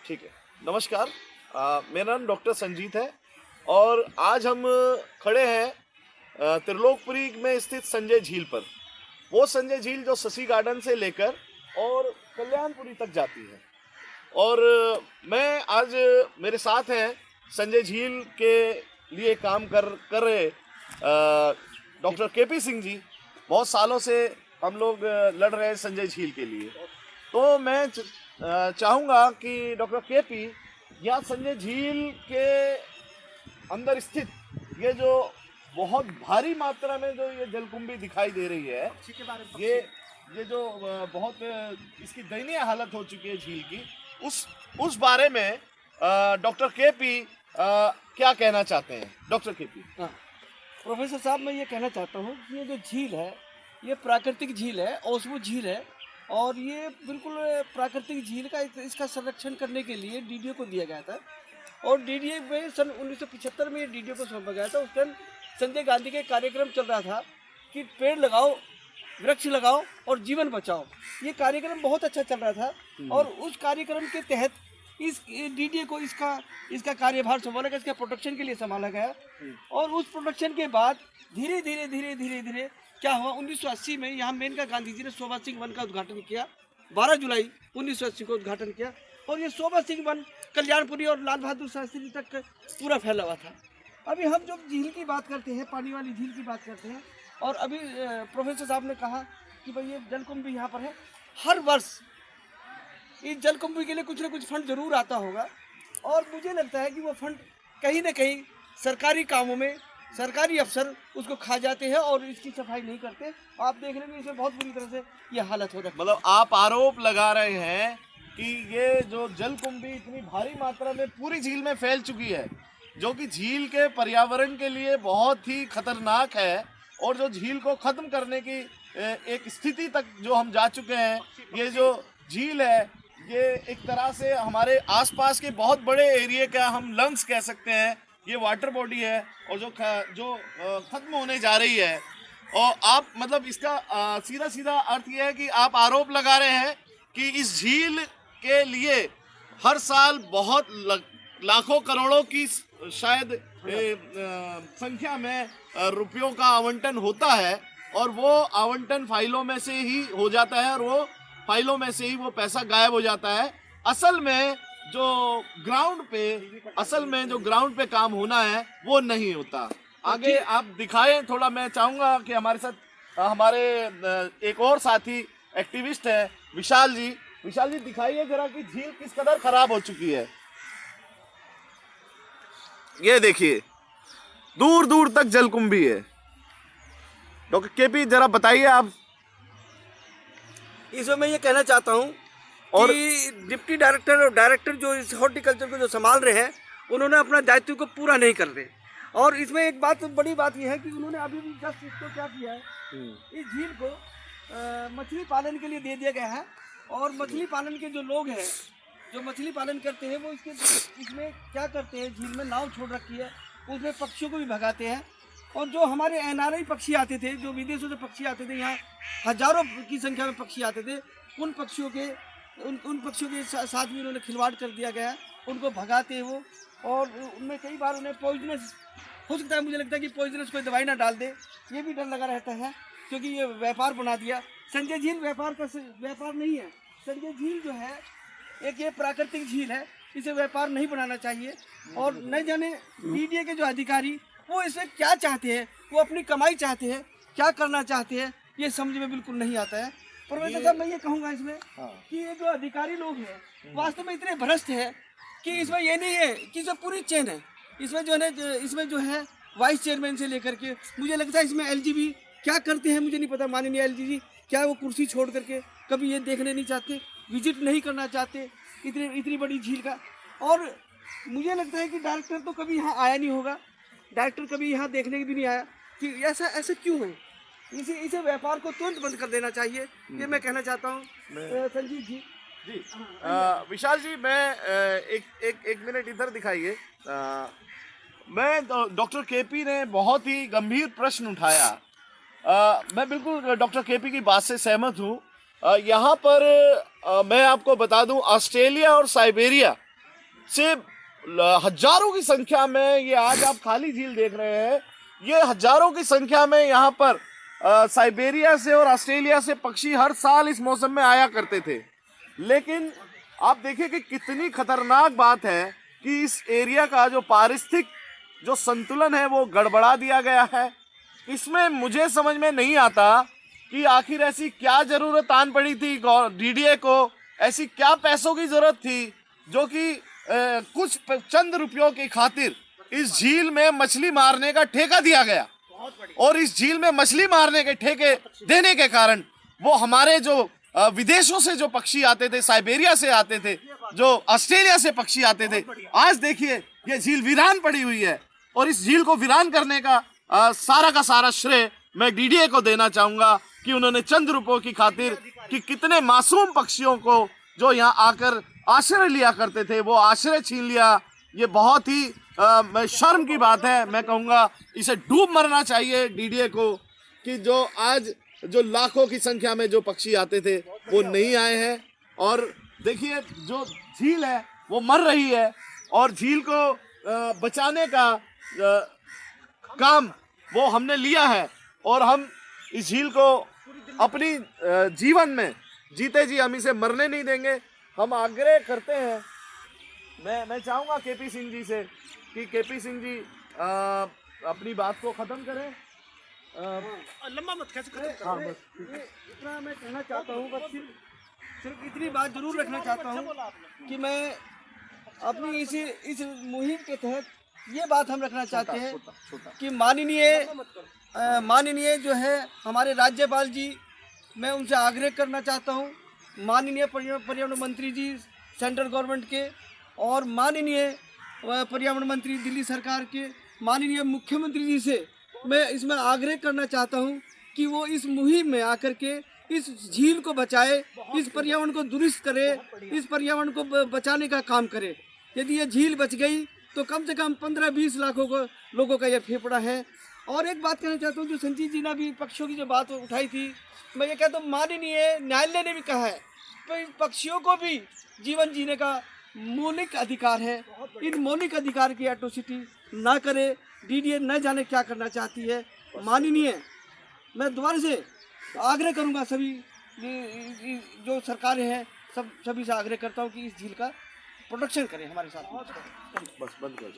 ठीक है। नमस्कार, मेरा नाम डॉक्टर संजीत है और आज हम खड़े हैं त्रिलोकपुरी में स्थित संजय झील पर। वो संजय झील जो शशि गार्डन से लेकर और कल्याणपुरी तक जाती है। और मैं आज मेरे साथ हैं संजय झील के लिए काम कर रहे डॉक्टर केपी सिंह जी। बहुत सालों से हम लोग लड़ रहे हैं संजय झील के लिए। तो मैं चाहूँगा कि डॉक्टर केपी यहाँ संजय झील के अंदर स्थित ये जो बहुत भारी मात्रा में जो ये जलकुंभी दिखाई दे रही है, ये जो बहुत इसकी दयनीय हालत हो चुकी है झील की, उस बारे में डॉक्टर केपी क्या कहना चाहते हैं? Doctor KP. हाँ, प्रोफेसर साहब, मैं ये कहना चाहता हूँ कि ये जो झील है ये प्राकृतिक झील है, ओस्मो झील है और ये बिल्कुल प्राकृतिक झील का इसका संरक्षण करने के लिए डीडीओ को दिया गया था। और डीडीओ में सन 1975 में डीडीओ को सौंपा गया था। उस टाइम संजय गांधी के कार्यक्रम चल रहा था कि पेड़ लगाओ, वृक्ष लगाओ और जीवन बचाओ। ये कार्यक्रम बहुत अच्छा चल रहा था और उस कार्यक्रम के तहत इस डीडीए को इसका कार्यभार संभाला गया, इसके प्रोटेक्शन के लिए संभाला गया। और उस प्रोटेक्शन के बाद धीरे धीरे क्या हुआ, 1980 में यहाँ मेनका गांधी जी ने शोभा सिंह वन का उद्घाटन किया। 12 जुलाई 1980 को उद्घाटन किया और ये शोभा सिंह वन कल्याणपुरी और लाल बहादुर शास्त्री तक पूरा फैला हुआ था। अभी हम जब झील की बात करते हैं, पानी वाली झील की बात करते हैं, और अभी प्रोफेसर साहब ने कहा कि भाई ये जलकुंभी यहाँ पर है। हर वर्ष इस जलकुंभी के लिए कुछ ना कुछ फंड जरूर आता होगा और मुझे लगता है कि वो फंड कहीं ना कहीं सरकारी कामों में सरकारी अफसर उसको खा जाते हैं और इसकी सफाई नहीं करते। आप देख लेंगे इसमें बहुत बुरी तरह से ये हालत हो रही है। मतलब आप आरोप लगा रहे हैं कि ये जो जलकुंभी इतनी भारी मात्रा में पूरी झील में फैल चुकी है, जो कि झील के पर्यावरण के लिए बहुत ही खतरनाक है और जो झील को खत्म करने की एक स्थिति तक जो हम जा चुके हैं। ये जो झील है ये एक तरह से हमारे आसपास के बहुत बड़े एरिया का हम लंग्स कह सकते हैं। ये वाटर बॉडी है और जो खत्म होने जा रही है। और आप मतलब इसका सीधा अर्थ ये है कि आप आरोप लगा रहे हैं कि इस झील के लिए हर साल बहुत लाखों करोड़ों की शायद संख्या में रुपयों का आवंटन होता है और वो आवंटन फाइलों में से ही हो जाता है और वो फाइलों में से ही वो पैसा गायब हो जाता है। असल में जो ग्राउंड पे काम होना है वो नहीं होता। आगे आप दिखाएं थोड़ा। मैं चाहूँगा कि हमारे साथ हमारे एक और साथी एक्टिविस्ट है विशाल जी। विशाल जी, दिखाइए जरा कि झील किस कदर खराब हो चुकी है। ये देखिए, दूर दूर तक जलकुंभी है। डॉक्टर केपी, जरा बताइए आप। इसमें मैं ये कहना चाहता हूँ और डिप्टी डायरेक्टर और डायरेक्टर जो इस हॉर्टिकल्चर को जो संभाल रहे हैं उन्होंने अपना दायित्व को पूरा नहीं कर रहे। और इसमें एक बात बड़ी बात यह है कि उन्होंने अभी भी जस्ट इसको क्या किया है, इस झील को मछली पालन के लिए दे दिया गया है। और मछली पालन के जो लोग हैं जो मछली पालन करते हैं वो इसमें क्या करते हैं, झील में नाव छोड़ रखी है, उसमें पक्षियों को भी भगाते हैं। और जो हमारे एनआरआई पक्षी आते थे, जो विदेशों से पक्षी आते थे, यहाँ हजारों की संख्या में पक्षी आते थे, उन पक्षियों के साथ भी उन्होंने खिलवाड़ कर दिया गया है। उनको भगाते हैं वो, और उनमें कई बार उन्हें पॉइजनस हो सकता है, मुझे लगता है कि पॉइजनस कोई दवाई ना डाल दे, ये भी डर लगा रहता है क्योंकि ये व्यापार बना दिया। संजय झील व्यापार नहीं है। संजय झील जो है एक ये प्राकृतिक झील है, इसे व्यापार नहीं बनाना चाहिए। और न जाने मीडिया के जो अधिकारी वो इसमें क्या चाहते हैं, वो अपनी कमाई चाहते हैं, क्या करना चाहते हैं, ये समझ में बिल्कुल नहीं आता है। प्रोफेसर साहब, मैं ये कहूँगा इसमें कि ये जो अधिकारी लोग हैं वास्तव में इतने भ्रष्ट हैं कि इसमें ये नहीं है कि इसमें पूरी चेन है। इसमें जो है वाइस चेयरमैन से लेकर के, मुझे लगता है इसमें एलजी भी क्या करते हैं मुझे नहीं पता। माननीय एलजी जी क्या वो कुर्सी छोड़ करके कभी ये देखने नहीं चाहते, विजिट नहीं करना चाहते इतनी बड़ी झील का। और मुझे लगता है कि डायरेक्टर तो कभी यहाँ आया नहीं होगा, डायरेक्टर कभी यहाँ देखने भी नहीं आया कि ऐसा क्यों है। इसे व्यापार को तुरंत बंद कर देना चाहिए, ये मैं कहना चाहता हूँ। संजीव जी विशाल जी, मैं एक मिनट इधर दिखाइए। मैं डॉक्टर केपी ने बहुत ही गंभीर प्रश्न उठाया। मैं बिल्कुल डॉक्टर केपी की बात से सहमत हूँ। यहाँ पर मैं आपको बता दूं, ऑस्ट्रेलिया और साइबेरिया से हजारों की संख्या में, ये आज आप खाली झील देख रहे हैं, ये हजारों की संख्या में यहाँ पर साइबेरिया से और ऑस्ट्रेलिया से पक्षी हर साल इस मौसम में आया करते थे। लेकिन आप देखिए कि कितनी खतरनाक बात है कि इस एरिया का जो पारिस्थितिक जो संतुलन है वो गड़बड़ा दिया गया है। इसमें मुझे समझ में नहीं आता कि आखिर ऐसी क्या जरूरत आन पड़ी थी डीडीए को, ऐसी क्या पैसों की जरूरत थी जो कि कुछ चंद रुपयों की खातिर इस झील में मछली मारने का ठेका दिया गया। और इस झील में मछली मारने के ठेके देने के कारण वो हमारे जो विदेशों से जो पक्षी आते थे, साइबेरिया से आते थे, जो ऑस्ट्रेलिया से पक्षी आते थे, आज देखिए ये झील वीरान पड़ी हुई है। और इस झील को वीरान करने का सारा श्रेय मैं डीडीए को देना चाहूंगा कि उन्होंने चंद रुपयों की खातिर कि कितने मासूम पक्षियों को जो यहाँ आकर आश्रय लिया करते थे वो आश्रय छीन लिया। ये बहुत ही शर्म की बात है। मैं कहूँगा इसे डूब मरना चाहिए डीडीए को कि जो आज जो लाखों की संख्या में जो पक्षी आते थे वो नहीं आए हैं। और देखिए जो झील है वो मर रही है और झील को बचाने का काम वो हमने लिया है और हम इस झील को अपनी जीवन में जीते जी हम इसे मरने नहीं देंगे। हम आग्रह करते हैं, मैं चाहूँगा केपी सिंह जी से कि केपी सिंह जी अपनी बात को ख़त्म करें। लंबा मत कैसे खत्म करें। इतना मैं कहना चाहता हूँ, बस सिर्फ इतनी बात जरूर रखना चाहता हूँ कि मैं अपनी इस मुहिम के तहत ये बात हम रखना चाहते हैं कि माननीय जो है हमारे राज्यपाल जी, मैं उनसे आग्रह करना चाहता हूँ, माननीय पर्यावरण मंत्री जी सेंट्रल गवर्नमेंट के और माननीय पर्यावरण मंत्री दिल्ली सरकार के माननीय मुख्यमंत्री जी से मैं इसमें आग्रह करना चाहता हूं कि वो इस मुहिम में आकर के इस झील को बचाए, इस पर्यावरण को दुरुस्त करे, इस पर्यावरण को बचाने का काम करे। यदि ये झील बच गई तो कम से कम 15-20 लाखों लोगों का ये फेफड़ा है। और एक बात कहना चाहता हूँ, जो संजीव जी ने भी पक्षियों की जो बात उठाई थी, मैं ये कहता हूँ माननीय न्यायालय ने भी कहा है कि पक्षियों को भी जीवन जीने का मौलिक अधिकार है। इन मौलिक अधिकार की एट्रोसिटी ना करे। डीडीए न जाने क्या करना चाहती है। माननीय, मैं दोबारा से आग्रह करूंगा सभी जो सरकारें हैं सभी से आग्रह करता हूं कि इस झील का प्रोटेक्शन करें हमारे साथ। बस बंद कर दो।